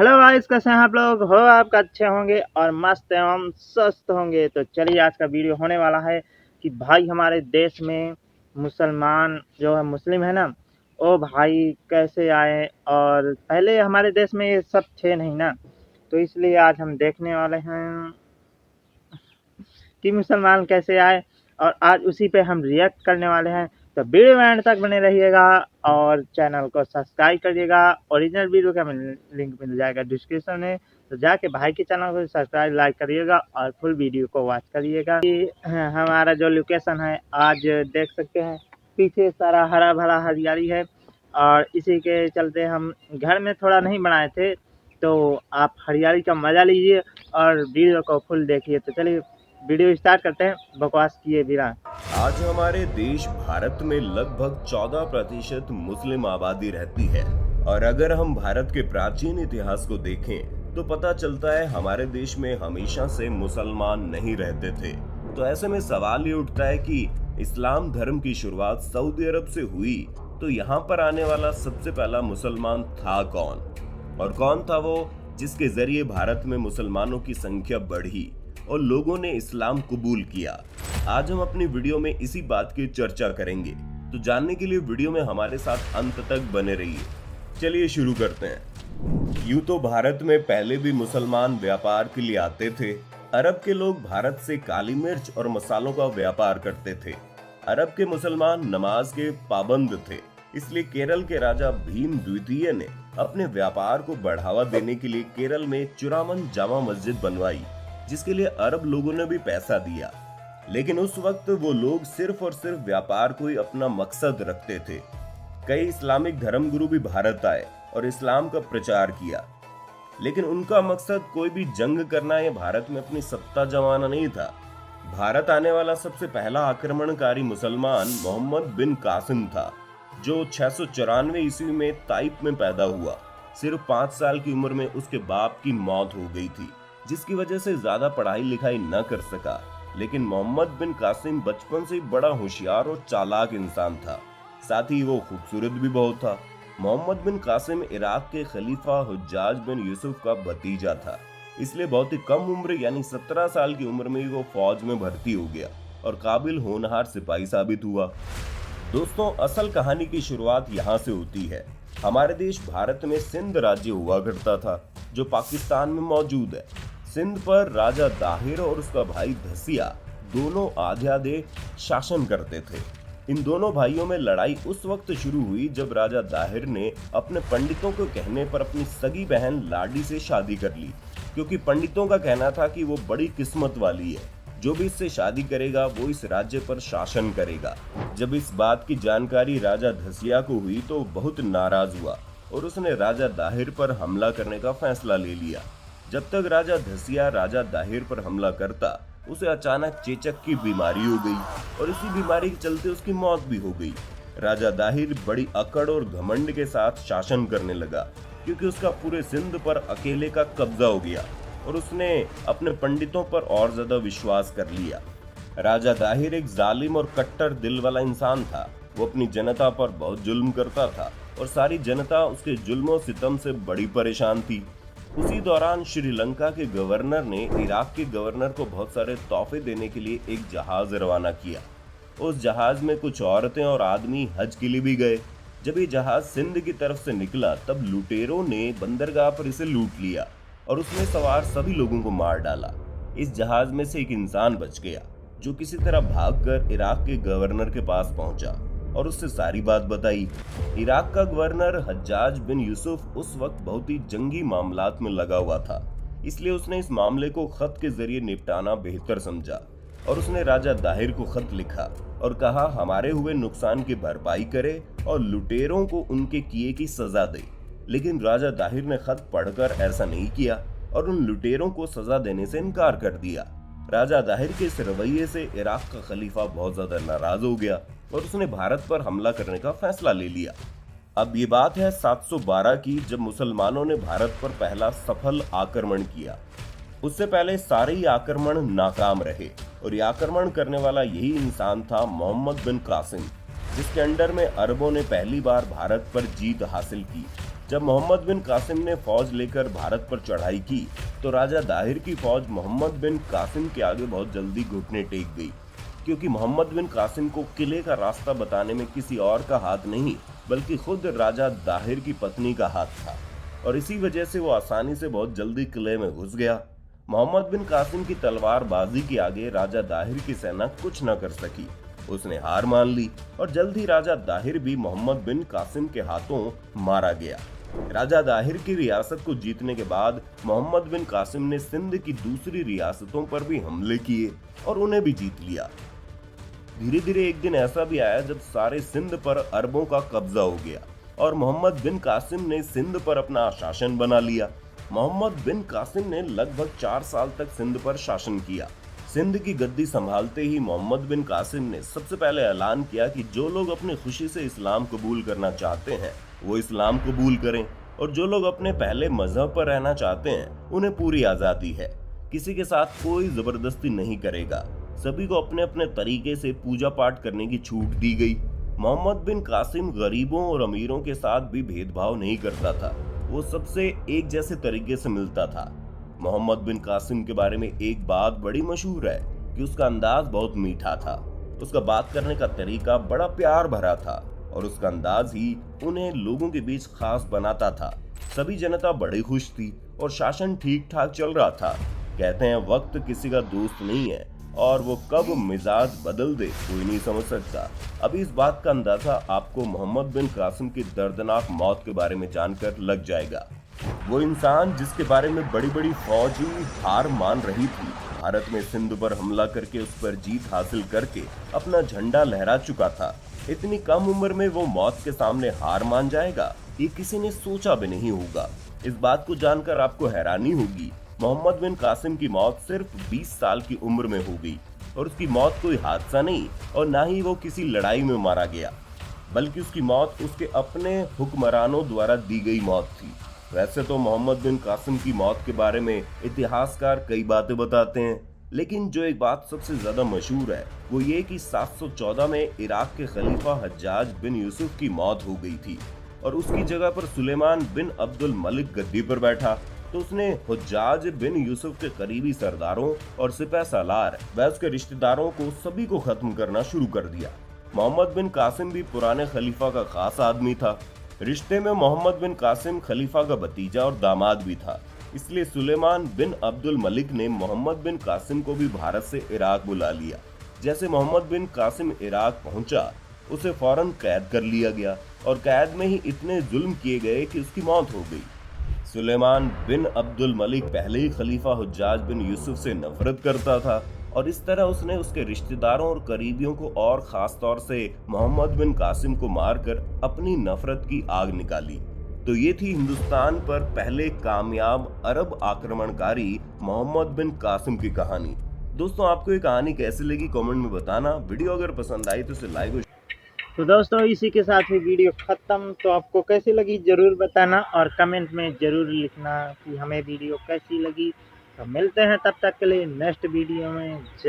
Hello guys, कैसे हैं आप लोग? हो आपका अच्छे होंगे और मस्त एवं स्वस्थ होंगे। तो चलिए, आज का वीडियो होने वाला है कि भाई हमारे देश में मुसलमान जो है मुस्लिम है ना, ओ भाई कैसे आए। और पहले हमारे देश में ये सब थे नहीं ना, तो इसलिए आज हम देखने वाले हैं कि मुसलमान कैसे आए और आज उसी पे हम रिएक्ट करने वाले हैं। तो वीडियो में एंड तक बने रहिएगा और चैनल को सब्सक्राइब करिएगा। ओरिजिनल वीडियो का लिंक मिल जाएगा डिस्क्रिप्शन में, तो जाके भाई के चैनल को सब्सक्राइब लाइक करिएगा और फुल वीडियो को वॉच करिएगा। हमारा जो लोकेशन है आज देख सकते हैं, पीछे सारा हरा भरा हरियाली है और इसी के चलते हम घर में थोड़ा नहीं बनाए थे, तो आप हरियाली का मजा लीजिए और वीडियो को फुल देखिए। तो चलिए वीडियो स्टार्ट करते हैं बकवास किए बिना। आज हमारे देश भारत में लगभग 14% मुस्लिम आबादी रहती है और अगर हम भारत के प्राचीन इतिहास को देखें तो पता चलता है हमारे देश में हमेशा से मुसलमान नहीं रहते थे। तो ऐसे में सवाल ये उठता है कि इस्लाम धर्म की शुरुआत सऊदी अरब से हुई, तो यहाँ पर आने वाला सबसे पहला मुसलमान था कौन, और कौन था वो जिसके जरिए भारत में मुसलमानों की संख्या बढ़ी और लोगों ने इस्लाम कबूल किया। आज हम अपनी वीडियो में इसी बात की चर्चा करेंगे, तो जानने के लिए वीडियो में हमारे साथ अंत तक बने रहिए। चलिए शुरू करते हैं। यूं तो भारत में पहले भी मुसलमान व्यापार के लिए आते थे। अरब के लोग भारत से काली मिर्च और मसालों का व्यापार करते थे। अरब के मुसलमान नमाज के पाबंद थे, इसलिए केरल के राजा भीम द्वितीय ने अपने व्यापार को बढ़ावा देने के लिए केरल में चुरामन जामा मस्जिद बनवाई, जिसके लिए अरब लोगों ने भी पैसा दिया। लेकिन उस वक्त वो लोग सिर्फ और सिर्फ व्यापार को ही अपना मकसद रखते थे। कई इस्लामिक धर्मगुरु भी भारत आए और इस्लाम का प्रचार किया, लेकिन उनका मकसद कोई भी जंग करना या भारत में अपनी सत्ता जमाना नहीं था। भारत आने वाला सबसे पहला आक्रमणकारी मुसलमान मोहम्मद बिन कासिम था, जो 694 ईस्वी में ताइफ में पैदा हुआ। सिर्फ 5 साल की उम्र में उसके बाप की मौत हो गई थी, जिसकी वजह से ज्यादा पढ़ाई लिखाई न कर सका। लेकिन मोहम्मद बिन कासिम बचपन से ही बड़ा होशियार और चालाक इंसान था, साथ ही वो खूबसूरत भी बहुत था। मोहम्मद बिन कासिम इराक के खलीफा हुज्जाज बिन यूसुफ का भतीजा था, इसलिए बहुत ही कम उम्र यानी 17 साल की उम्र में ही वो फौज में भर्ती हो गया और काबिल होनहार सिपाही साबित हुआ। दोस्तों, असल कहानी की शुरुआत यहाँ से होती है। हमारे देश भारत में सिंध राज्य हुआ करता था, जो पाकिस्तान में मौजूद है। सिंध पर राजा दाहिर और उसका भाई धसिया दोनों आधे शासन करते थे। इन दोनों भाइयों में लड़ाई उस वक्त शुरू हुई जब राजा दाहिर ने अपने पंडितों के कहने पर अपनी सगी बहन लाडी से शादी कर ली, क्योंकि पंडितों का कहना था कि वो बड़ी किस्मत वाली है, जो भी इससे शादी करेगा वो इस राज्य पर शासन करेगा। जब इस बात की जानकारी राजा धसिया को हुई तो बहुत नाराज हुआ और उसने राजा दाहिर पर हमला करने का फैसला ले लिया। जब तक राजा धसिया राजा दाहिर पर हमला करता, उसे अचानक चेचक की बीमारी हो गई और इसी बीमारी के चलते उसकी मौत भी हो गई। राजा दाहिर बड़ी अकड़ और घमंड के साथ शासन करने लगा, क्योंकि उसका पूरे सिंध पर अकेले का कब्जा हो गया और उसने अपने पंडितों पर और ज्यादा विश्वास कर लिया। राजा दाहिर एक जालिम और कट्टर दिल वाला इंसान था। वो अपनी जनता पर बहुत जुल्म करता था और सारी जनता उसके जुल्म और सितम से बड़ी परेशान थी। उसी दौरान श्रीलंका के गवर्नर ने इराक के गवर्नर को बहुत सारे तोहफे देने के लिए एक जहाज रवाना किया। उस जहाज में कुछ औरतें और आदमी हज के लिए भी गए। जब ये जहाज सिंध की तरफ से निकला, तब लुटेरों ने बंदरगाह पर इसे लूट लिया और उसमें सवार सभी लोगों को मार डाला। इस जहाज में से एक इंसान बच गया, जो किसी तरह भागकर इराक के गवर्नर के पास पहुंचा और उससे सारी बात बताई। इराक का गवर्नर हज्जाज बिन यूसुफ उस वक्त बहुत ही जंगी मामलात में लगा हुआ था, इसलिए उसने इस मामले को खत के जरिए निपटाना बेहतर समझा और उसने राजा दाहिर को खत लिखा और कहा हमारे हुए नुकसान की भरपाई करे और लुटेरों को उनके किए की सजा दे। लेकिन राजा दाहिर ने खत पढ़कर ऐसा नहीं किया और उन लुटेरों को सजा देने से इनकार कर दिया। राजा दाहिर के इस रवैये से इराक का खलीफा बहुत ज्यादा नाराज हो गया और उसने भारत पर हमला करने का फैसला ले लिया। अब ये बात है 712 की, जब मुसलमानों ने भारत पर पहला सफल आक्रमण किया। उससे पहले सारे ही आक्रमण नाकाम रहे और ये आक्रमण करने वाला यही इंसान था मोहम्मद बिन कासिम, जिसके अंडर में अरबों ने पहली बार भारत पर जीत हासिल की। जब मोहम्मद बिन कासिम ने फौज लेकर भारत पर चढ़ाई की तो राजा दाहिर की फौज मोहम्मद बिन कासिम के आगे बहुत जल्दी घुटने टेक गई, क्योंकि मोहम्मद बिन कासिम को किले का रास्ता बताने में किसी और का हाथ नहीं बल्कि खुद राजा दाहिर की पत्नी का हाथ था, और इसी वजह से वो आसानी से बहुत जल्दी किले में घुस गया। मोहम्मद बिन कासिम की तलवारबाजी के आगे राजा दाहिर की सेना कुछ न कर सकी। उसने हार मान ली और जल्द ही राजा दाहिर भी मोहम्मद बिन कासिम के हाथों मारा गया। राजा दाहिर की रियासत को जीतने के बाद मोहम्मद बिन कासिम ने सिंध की दूसरी रियासतों पर भी हमले किए और उन्हें भी जीत लिया। धीरे धीरे एक दिन ऐसा भी आया जब सारे सिंध पर अरबों का कब्जा हो गया और मोहम्मद बिन कासिम ने सिंध पर अपना शासन बना लिया। मोहम्मद बिन कासिम ने लगभग 4 साल तक सिंध पर शासन किया। सिंध की गद्दी संभालते ही मोहम्मद बिन कासिम ने सबसे पहले ऐलान किया कि जो लोग अपनी खुशी से इस्लाम कबूल करना चाहते हैं वो इस्लाम कबूल करें, और जो लोग अपने पहले मजहब पर रहना चाहते हैं उन्हें पूरी आज़ादी है। किसी के साथ कोई जबरदस्ती नहीं करेगा। सभी को अपने अपने तरीके से पूजा पाठ करने की छूट दी गई। मोहम्मद बिन कासिम गरीबों और अमीरों के साथ भी भेदभाव नहीं करता था, वो सबसे एक जैसे तरीके से मिलता था। मोहम्मद बिन कासिम के बारे में एक बात बड़ी मशहूर है कि उसका अंदाज बहुत मीठा था। उसका बात करने का तरीका बड़ा प्यार भरा था और उसका अंदाज ही उन्हें लोगों के बीच खास बनाता था। सभी जनता बड़ी खुश थी और शासन ठीक ठाक चल रहा था। कहते हैं वक्त किसी का दोस्त नहीं है और वो कब मिजाज बदल दे कोई नहीं समझ सकता। अभी इस बात का अंदाजा आपको मोहम्मद बिन कासिम की दर्दनाक मौत के बारे में जानकर लग जाएगा। वो इंसान जिसके बारे में बड़ी बड़ी फौज ही हार मान रही थी, भारत में सिंध पर हमला करके उस पर जीत हासिल करके अपना झंडा लहरा चुका था। इतनी कम उम्र में वो मौत के सामने हार मान जाएगा, ये किसी ने सोचा भी नहीं होगा। इस बात को जानकर आपको हैरानी होगी, मोहम्मद बिन कासिम की मौत सिर्फ 20 साल की उम्र में हो गई, और उसकी मौत कोई हादसा नहीं और ना ही वो किसी लड़ाई में मारा गया, बल्कि उसकी मौत उसके अपने हुक्मरानों द्वारा दी गई मौत थी। वैसे तो मोहम्मद बिन कासिम की मौत के बारे में इतिहासकार कई बातें बताते हैं, लेकिन जो एक बात सबसे ज्यादा मशहूर है वो ये कि 714 में इराक के खलीफा हज्जाज बिन यूसुफ की मौत हो गई थी और उसकी जगह पर सुलेमान बिन अब्दुल मलिक गद्दी पर बैठा, तो उसने हज्जाज बिन यूसुफ के करीबी सरदारों और सिपह सालार व उसके रिश्तेदारों को सभी को खत्म करना शुरू कर दिया। मोहम्मद बिन कासिम भी पुराने खलीफा का खास आदमी था। रिश्ते में मोहम्मद बिन कासिम खलीफा का भतीजा और दामाद भी था, इसलिए सुलेमान बिन अब्दुल मलिक ने मोहम्मद बिन कासिम को भी भारत से इराक बुला लिया। जैसे मोहम्मद बिन कासिम इराक पहुंचा, उसे फौरन कैद कर लिया गया और कैद में ही इतने जुल्म किए गए कि उसकी मौत हो गई। सुलेमान बिन अब्दुल मलिक पहले ही खलीफा हुज्जाज बिन यूसुफ से नफरत करता था और इस तरह उसने उसके रिश्तेदारों और करीबियों को और खास तौर से मोहम्मद बिन कासिम को मारकर अपनी नफरत की आग निकाली। तो ये थी हिंदुस्तान पर पहले कामयाब अरब आक्रमणकारी मोहम्मद बिन कासिम की कहानी। दोस्तों, आपको ये कहानी कैसी लगी कमेंट में बताना। वीडियो अगर पसंद आई तो इसे लाइक। तो दोस्तों, इसी के साथ ही वीडियो खत्म। तो आपको कैसी लगी जरूर बताना और कमेंट में जरूर लिखना कि हमें वीडियो कैसी लगी। तो मिलते हैं तब तक के लिए नेक्स्ट वीडियो में। जय